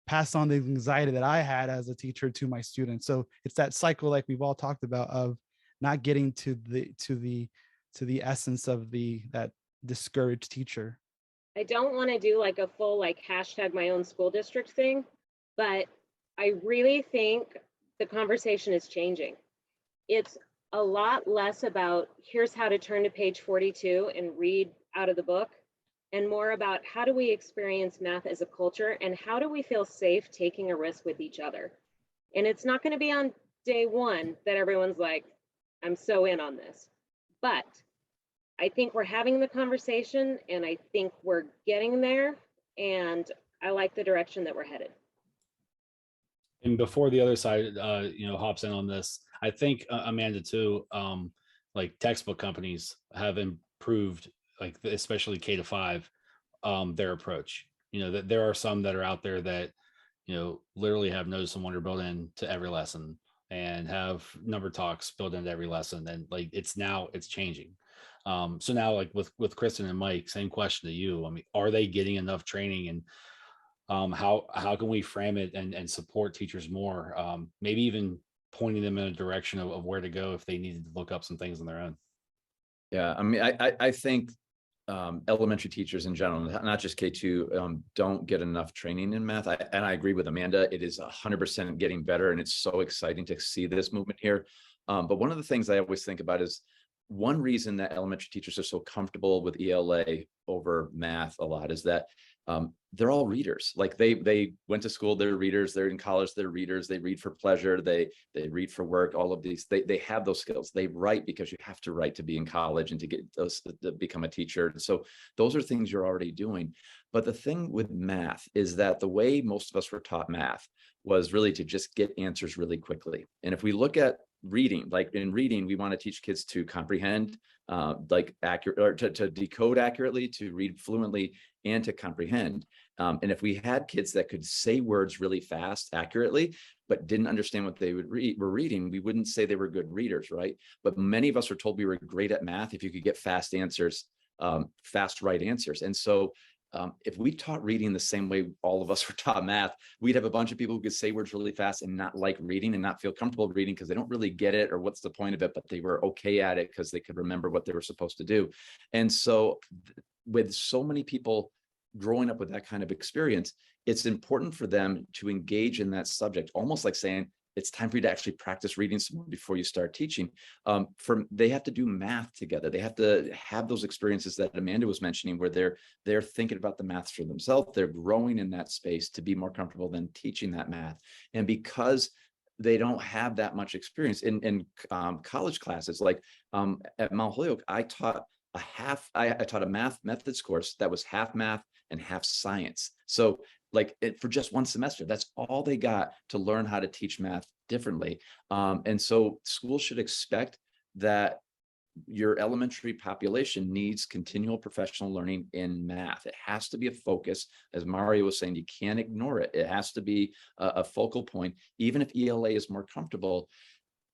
pass on the anxiety that I had as a teacher to my students. So it's that cycle, like we've all talked about, of not getting to the essence of that discouraged teacher. I don't want to do like a full hashtag my own school district thing, but I really think the conversation is changing. It's a lot less about here's how to turn to page 42 and read out of the book, and more about how do we experience math as a culture, and how do we feel safe taking a risk with each other. And it's not going to be on day one that everyone's like, I'm so in on this. But I think we're having the conversation, and I think we're getting there, and I like the direction that we're headed. And before the other side, hops in on this, I think Amanda too, like textbook companies have improved, like especially K-5, their approach. That there are some that are out there that, literally have Notice and Wonder built into every lesson and have number talks built into every lesson. And like, it's changing. So now like with Kristen and Mike, same question to you. I mean, are they getting enough training, and how can we frame it and support teachers more? Maybe even pointing them in a direction of where to go if they needed to look up some things on their own. Yeah, I mean, I think elementary teachers in general, not just K2, don't get enough training in math. And I agree with Amanda. It is 100% getting better, and it's so exciting to see this movement here. But one of the things I always think about is one reason that elementary teachers are so comfortable with ELA over math a lot is that they're all readers. Like they went to school, they're readers. They're in college, they're readers. They read for pleasure. They read for work. All of these, they have those skills. They write because you have to write to be in college and to get those to become a teacher. So those are things you're already doing. But the thing with math is that the way most of us were taught math was really to just get answers really quickly. And if we look at reading, like in reading, we want to teach kids to comprehend, like accurate, or to decode accurately, to read fluently, and to comprehend. And if we had kids that could say words really fast, accurately, but didn't understand what they were reading, we wouldn't say they were good readers, right? But many of us were told we were great at math if you could get fast answers, fast right answers. And so if we taught reading the same way all of us were taught math, we'd have a bunch of people who could say words really fast and not like reading and not feel comfortable reading because they don't really get it or what's the point of it, but they were okay at it because they could remember what they were supposed to do. And so with so many people growing up with that kind of experience, it's important for them to engage in that subject, almost like saying, it's time for you to actually practice reading some more before you start teaching. They have to do math together. They have to have those experiences that Amanda was mentioning, where they're thinking about the math for themselves. They're growing in that space to be more comfortable than teaching that math. And because they don't have that much experience in college classes, like at Mount Holyoke, I taught a math methods course that was half math and half science. So for just one semester, that's all they got to learn how to teach math differently. And so schools should expect that your elementary population needs continual professional learning in math. It has to be a focus. As Mario was saying, you can't ignore it. It has to be a focal point. Even if ELA is more comfortable,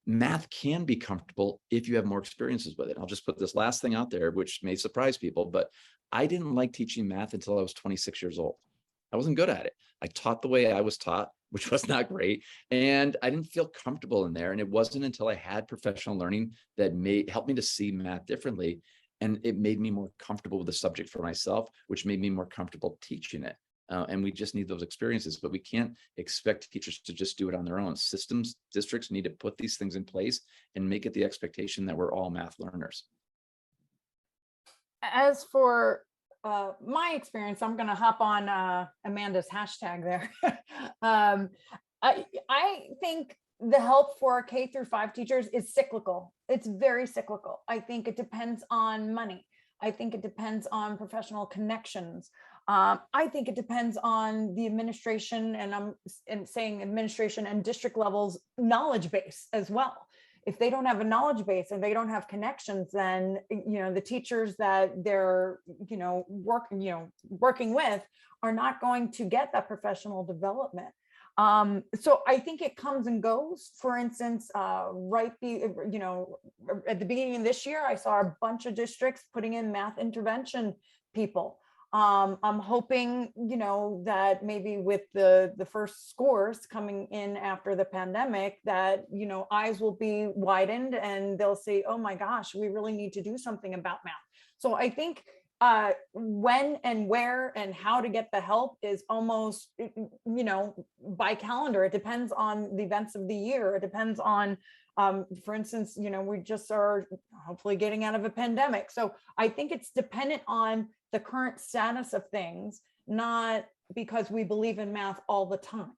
math can be comfortable if you have more experiences with it. I'll just put this last thing out there, which may surprise people, but I didn't like teaching math until I was 26 years old. I wasn't good at it. I taught the way I was taught, which was not great. And I didn't feel comfortable in there. And it wasn't until I had professional learning that helped me to see math differently. And it made me more comfortable with the subject for myself, which made me more comfortable teaching it. And we just need those experiences, but we can't expect teachers to just do it on their own. Districts need to put these things in place and make it the expectation that we're all math learners. As for my experience, I'm going to hop on Amanda's hashtag there. I think the help for K through 5 teachers is cyclical. It's very cyclical. I think it depends on money. I think it depends on professional connections. I think it depends on the administration, and I'm saying administration and district levels knowledge base as well. If they don't have a knowledge base and they don't have connections, then the teachers that they're working with are not going to get that professional development. So I think it comes and goes. For instance, at the beginning of this year, I saw a bunch of districts putting in math intervention people. I'm hoping, that maybe with the first scores coming in after the pandemic, that, eyes will be widened and they'll say, oh my gosh, we really need to do something about math. So I think when and where and how to get the help is almost, by calendar. It depends on the events of the year. It depends on, for instance, we just are hopefully getting out of a pandemic. So I think it's dependent on the current status of things, not because we believe in math all the time,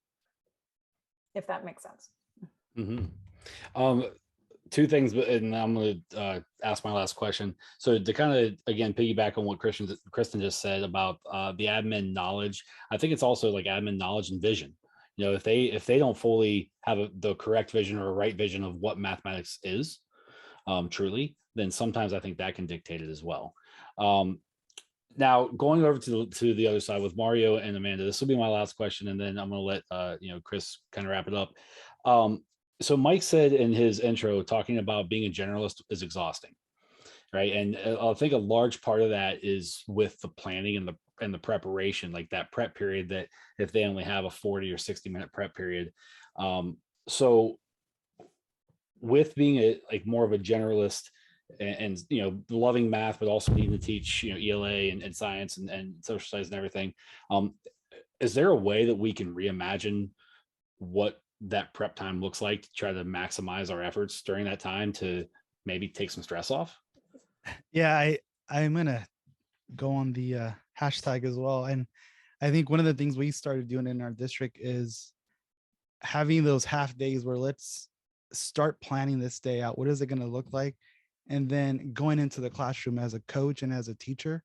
if that makes sense. Mm-hmm. Two things, and I'm going to ask my last question. So to kind of, again, piggyback on what Kristen just said about the admin knowledge, I think it's also like admin knowledge and vision. If they don't fully have the correct vision or a right vision of what mathematics is truly, then sometimes I think that can dictate it as well. Now, going over to the other side with Mario and Amanda, this will be my last question, and then I'm going to let Chris kind of wrap it up. So Mike said in his intro, talking about being a generalist is exhausting, right? And I think a large part of that is with the planning and the preparation, like that prep period, that if they only have a 40 or 60-minute prep period. So with being more of a generalist and loving math, but also needing to teach ELA and science and social studies and everything, is there a way that we can reimagine what that prep time looks like to try to maximize our efforts during that time to maybe take some stress off? Yeah, I'm gonna go on the hashtag as well. And I think one of the things we started doing in our district is having those half days where let's start planning this day out. What is it going to look like? And then going into the classroom as a coach and as a teacher,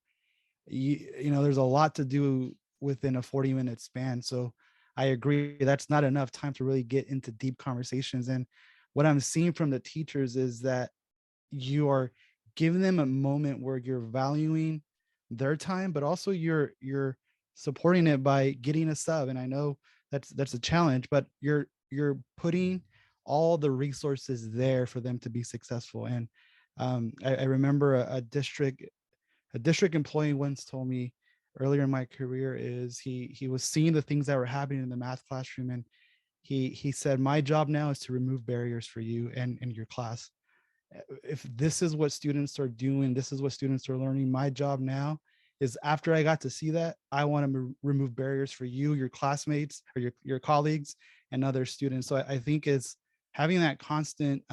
there's a lot to do within a 40-minute span. So I agree, that's not enough time to really get into deep conversations. And what I'm seeing from the teachers is that you are giving them a moment where you're valuing their time, but also you're supporting it by getting a sub. And I know that's a challenge, but you're you're putting all the resources there for them to be successful. And I remember a district employee once told me earlier in my career is he was seeing the things that were happening in the math classroom, and he said, my job now is to remove barriers for you and your class. If this is what students are doing, this is what students are learning, my job now is, after I got to see that, I want to remove barriers for you, your classmates, or your colleagues and other students. So I think it's having that constant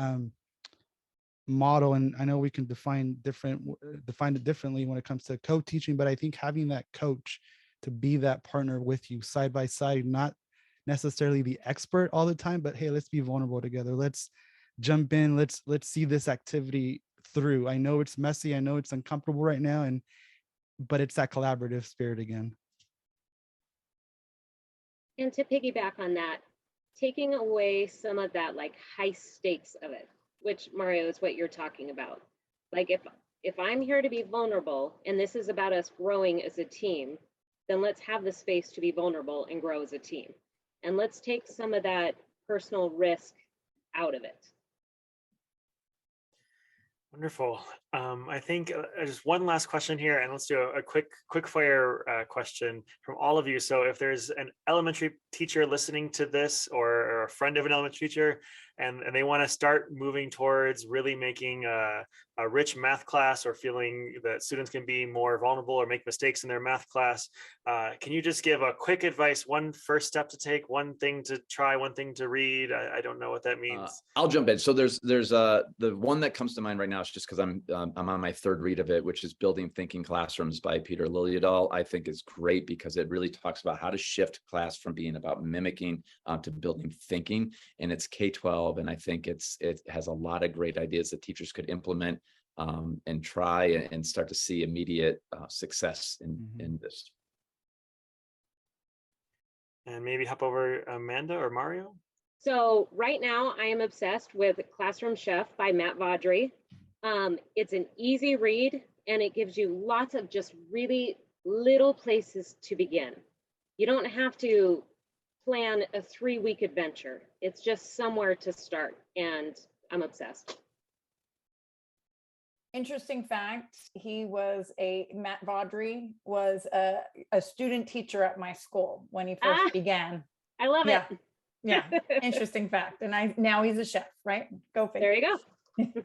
model, and I know we can define it differently when it comes to co-teaching, but I think having that coach to be that partner with you side by side, not necessarily the expert all the time, but hey, let's be vulnerable together. Let's jump in. Let's see this activity through. I know it's messy. I know it's uncomfortable right now, but it's that collaborative spirit again. And to piggyback on that, taking away some of that like high stakes of it, which Mario is what you're talking about. Like if I'm here to be vulnerable and this is about us growing as a team, then let's have the space to be vulnerable and grow as a team. And let's take some of that personal risk out of it. Wonderful. I think just one last question here, and let's do a quick fire question from all of you. So if there's an elementary teacher listening to this, or a friend of an elementary teacher, and they want to start moving towards really making a rich math class, or feeling that students can be more vulnerable or make mistakes in their math class, can you just give a quick advice, one first step to take, one thing to try, one thing to read? I don't know what that means. I'll jump in. So there's the one that comes to mind right now is just because I'm on my third read of it, which is Building Thinking Classrooms by Peter Liljedahl. I think is great because it really talks about how to shift class from being about mimicking to building thinking, and it's K-12. And I think it has a lot of great ideas that teachers could implement and try and start to see immediate success in this. And maybe hop over Amanda or Mario. So right now I am obsessed with Classroom Chef by Matt Vaudry. It's an easy read, and it gives you lots of just really little places to begin. You don't have to plan a 3-week adventure. It's just somewhere to start, and I'm obsessed. Interesting fact, Matt Vaudry was a student teacher at my school when he first began. I love it. Yeah, interesting fact. And now he's a chef, right? Go figure. There you go.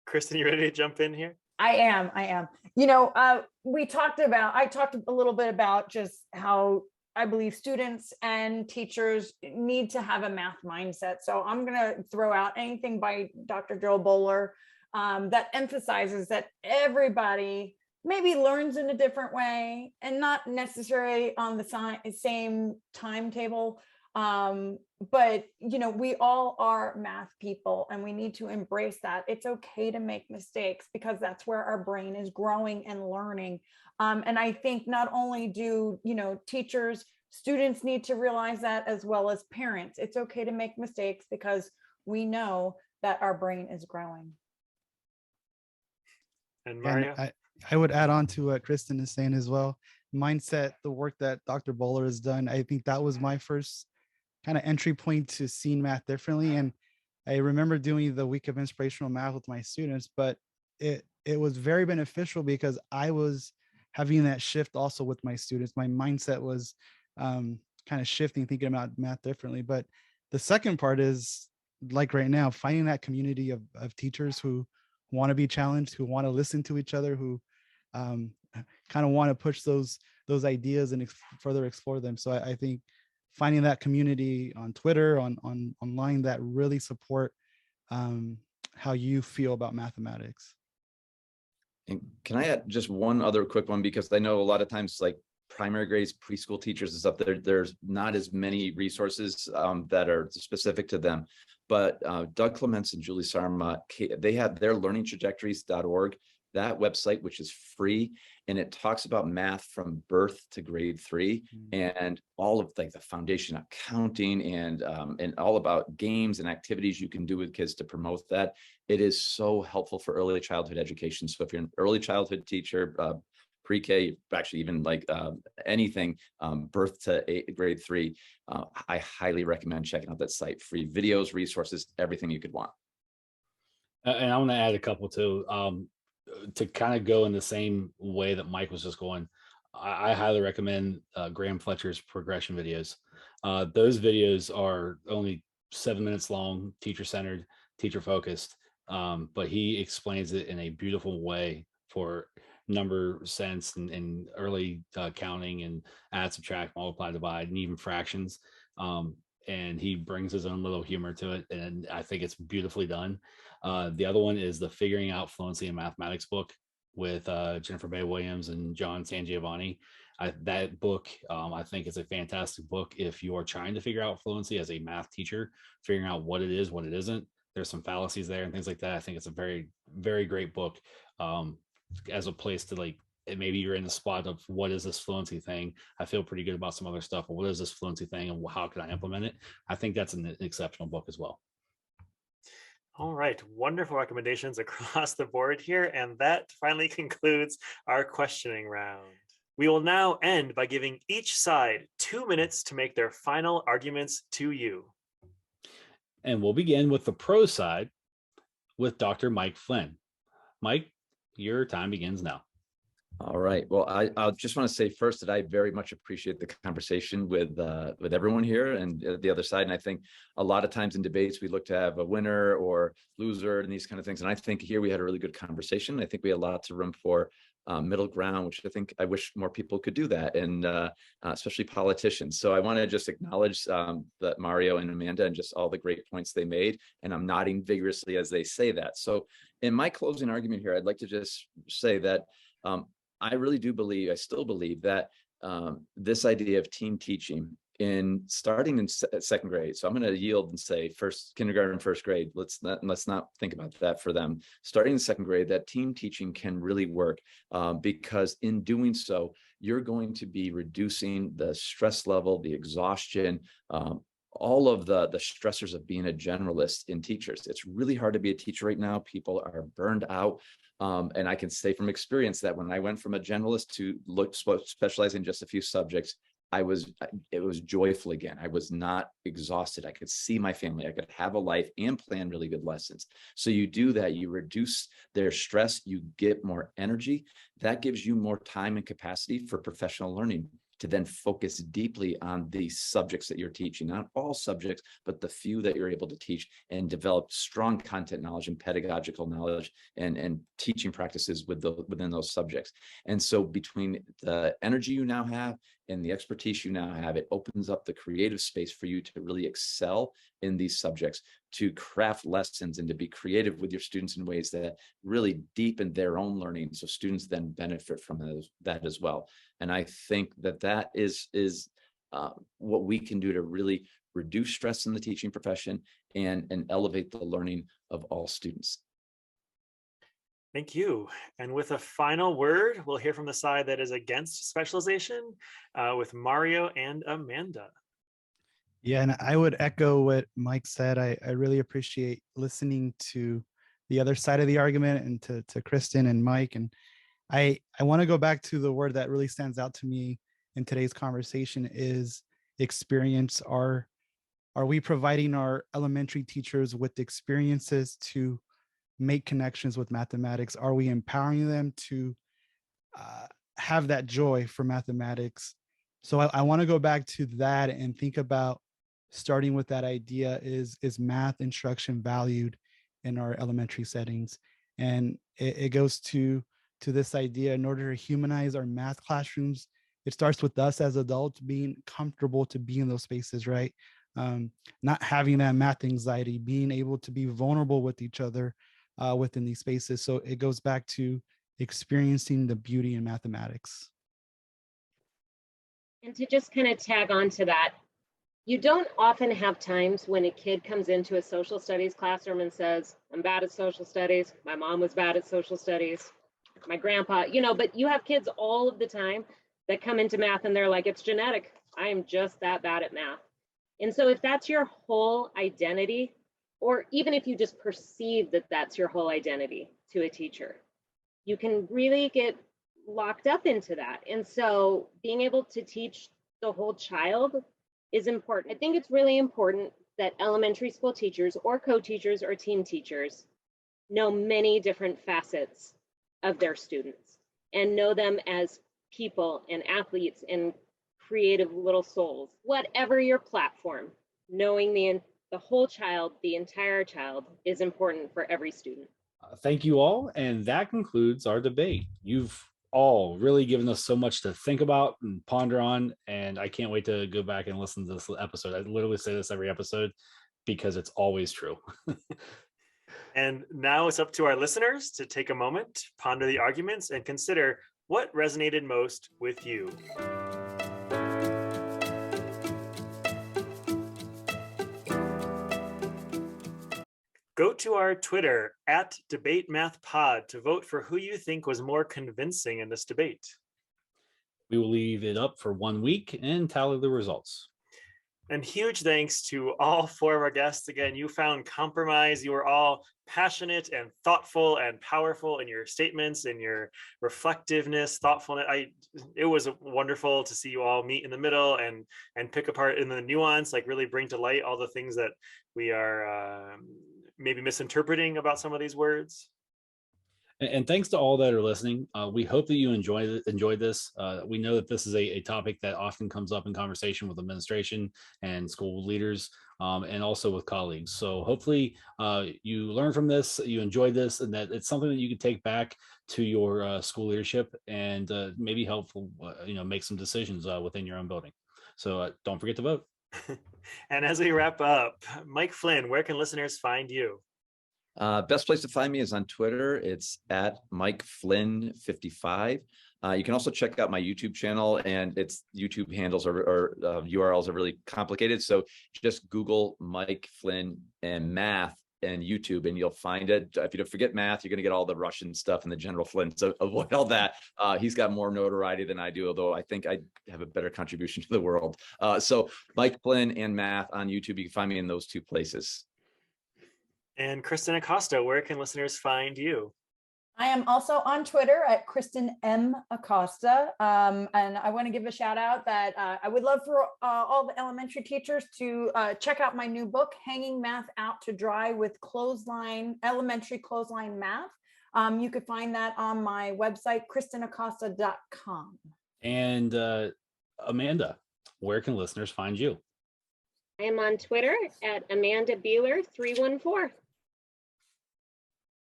Kristen, you ready to jump in here? I am. You know, I talked a little bit about just how I believe students and teachers need to have a math mindset. So I'm going to throw out anything by Dr. Joe Boaler that emphasizes that everybody maybe learns in a different way and not necessarily on the same timetable. But you know, we all are math people, and we need to embrace that. It's okay to make mistakes, because that's where our brain is growing and learning. And I think not only do, you know, teachers, students need to realize that, as well as parents. It's okay to make mistakes because we know that our brain is growing. And Mario? And I would add on to what Kristen is saying as well. Mindset, the work that Dr. Boaler has done, I think that was my first kind of entry point to seeing math differently. And I remember doing the week of inspirational math with my students, but it was very beneficial because I was having that shift also with my students. My mindset was kind of shifting, thinking about math differently. But the second part is, like right now, finding that community of teachers who want to be challenged, who want to listen to each other, who kind of want to push those ideas and further explore them. So I think finding that community on Twitter, online, that really support how you feel about mathematics. And can I add just one other quick one? Because I know a lot of times, like primary grades, preschool teachers and stuff, there's not as many resources that are specific to them. But Doug Clements and Julie Sarma, they have their learningtrajectories.org, that website, which is free, and it talks about math from birth to grade 3 and all of like the foundation of counting and all about games and activities you can do with kids to promote that. It is so helpful for early childhood education. So if you're an early childhood teacher, pre-K, actually even like anything birth to grade 3, I highly recommend checking out that site. Free videos, resources, everything you could want. And I want to add a couple too, to kind of go in the same way that Mike was just going. I highly recommend Graham Fletcher's progression videos. Those videos are only 7 minutes long, teacher-centered, teacher-focused, but he explains it in a beautiful way for number sense and early counting and add, subtract, multiply, divide, and even fractions. And he brings his own little humor to it, and I think it's beautifully done. The other one is the Figuring Out Fluency in Mathematics book with Jennifer Bay Williams and John Sangiovanni. That book, I think, is a fantastic book if you are trying to figure out fluency as a math teacher, figuring out what it is, what it isn't. There's some fallacies there and things like that. I think it's a very, very great book as a place to, like, maybe you're in the spot of what is this fluency thing? I feel pretty good about some other stuff, but what is this fluency thing and how can I implement it? I think that's an exceptional book as well. All right, wonderful recommendations across the board here. And that finally concludes our questioning round. We will now end by giving each side 2 minutes to make their final arguments to you. And we'll begin with the pro side with Dr. Mike Flynn. Mike, your time begins now. All right. Well, I just want to say first that I very much appreciate the conversation with everyone here and the other side. And I think a lot of times in debates, we look to have a winner or loser and these kind of things. And I think here we had a really good conversation. I think we had lots of room for middle ground, which I wish more people could do that, and especially politicians. So I want to just acknowledge that Mario and Amanda and just all the great points they made. And I'm nodding vigorously as they say that. So in my closing argument here, I'd like to just say that I really do believe, I still believe that this idea of team teaching starting in second grade. So I'm going to yield and say kindergarten, first grade. Let's not think about that for them. Starting in second grade, that team teaching can really work because in doing so, you're going to be reducing the stress level, the exhaustion, all of the stressors of being a generalist in teachers. It's really hard to be a teacher right now. People are burned out. And I can say from experience that when I went from a generalist to specializing in just a few subjects, it was joyful again. I was not exhausted. I could see my family. I could have a life and plan really good lessons. So you do that, you reduce their stress, you get more energy. That gives you more time and capacity for professional learning to then focus deeply on the subjects that you're teaching, not all subjects, but the few that you're able to teach, and develop strong content knowledge and pedagogical knowledge and teaching practices within those subjects. And so between the energy you now have and the expertise you now have, it opens up the creative space for you to really excel in these subjects, to craft lessons and to be creative with your students in ways that really deepen their own learning. So students then benefit from that as well. And I think that is what we can do to really reduce stress in the teaching profession and elevate the learning of all students. Thank you. And with a final word, we'll hear from the side that is against specialization with Mario and Amanda. Yeah, and I would echo what Mike said. I really appreciate listening to the other side of the argument and to Kristen and Mike. And I want to go back to the word that really stands out to me in today's conversation is experience. Are we providing our elementary teachers with experiences to make connections with mathematics? Are we empowering them to have that joy for mathematics? So I want to go back to that and think about starting with that idea, is math instruction valued in our elementary settings? And it goes to this idea, in order to humanize our math classrooms, it starts with us as adults being comfortable to be in those spaces, right? Not having that math anxiety, being able to be vulnerable with each other within these spaces. So it goes back to experiencing the beauty in mathematics. And to just kind of tag on to that, you don't often have times when a kid comes into a social studies classroom and says, I'm bad at social studies. My mom was bad at social studies. My grandpa, but you have kids all of the time that come into math and they're like, it's genetic. I am just that bad at math. And so if that's your whole identity, or even if you just perceive that that's your whole identity to a teacher, you can really get locked up into that. And so being able to teach the whole child is important. I think it's really important that elementary school teachers or co-teachers or team teachers know many different facets of their students and know them as people and athletes and creative little souls. Whatever your platform, knowing the whole child, the entire child, is important for every student. Thank you all. And that concludes our debate. You've all really given us so much to think about and ponder on. And I can't wait to go back and listen to this episode. I literally say this every episode because it's always true. And now it's up to our listeners to take a moment, ponder the arguments, and consider what resonated most with you. Go to our Twitter at DebateMathPod to vote for who you think was more convincing in this debate. We will leave it up for 1 week and tally the results. And huge thanks to all 4 of our guests. Again, you found compromise. You were all passionate and thoughtful and powerful in your statements and your reflectiveness, thoughtfulness. It was wonderful to see you all meet in the middle and pick apart in the nuance, like really bring to light all the things that we are maybe misinterpreting about some of these words. And thanks to all that are listening. We hope that you enjoyed this. We know that this is a topic that often comes up in conversation with administration and school leaders, and also with colleagues. So hopefully you learn from this, you enjoyed this, and that it's something that you can take back to your school leadership and maybe help make some decisions within your own building. So don't forget to vote. And as we wrap up, Mike Flynn, where can listeners find you? Best place to find me is on Twitter. It's at Mike Flynn 55. You can also check out my YouTube channel, and its YouTube handles or URLs are really complicated. So just Google Mike Flynn and math and YouTube, and you'll find it. If you don't forget math, you're going to get all the Russian stuff and the General Flynn. So avoid all that. He's got more notoriety than I do, although I think I have a better contribution to the world. So Mike Flynn and math on YouTube. You can find me in those 2 places. And Kristen Acosta, where can listeners find you? I am also on Twitter at Kristen M. Acosta. And I want to give a shout out that I would love for all the elementary teachers to check out my new book, Hanging Math Out to Dry with Elementary Clothesline Math. You could find that on my website, KristenAcosta.com. And Amanda, where can listeners find you? I am on Twitter at Amanda Boaler 314.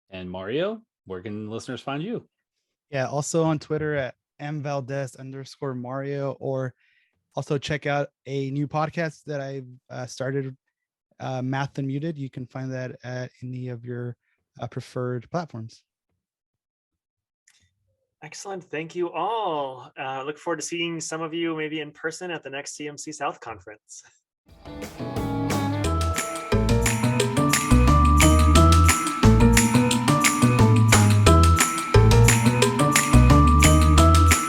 And Mario, where can listeners find you? Yeah, also on Twitter at mvaldez_Mario, or also check out a new podcast that I've started, Math Unmuted. You can find that at any of your preferred platforms. Excellent. Thank you all. Look forward to seeing some of you maybe in person at the next CMC South conference.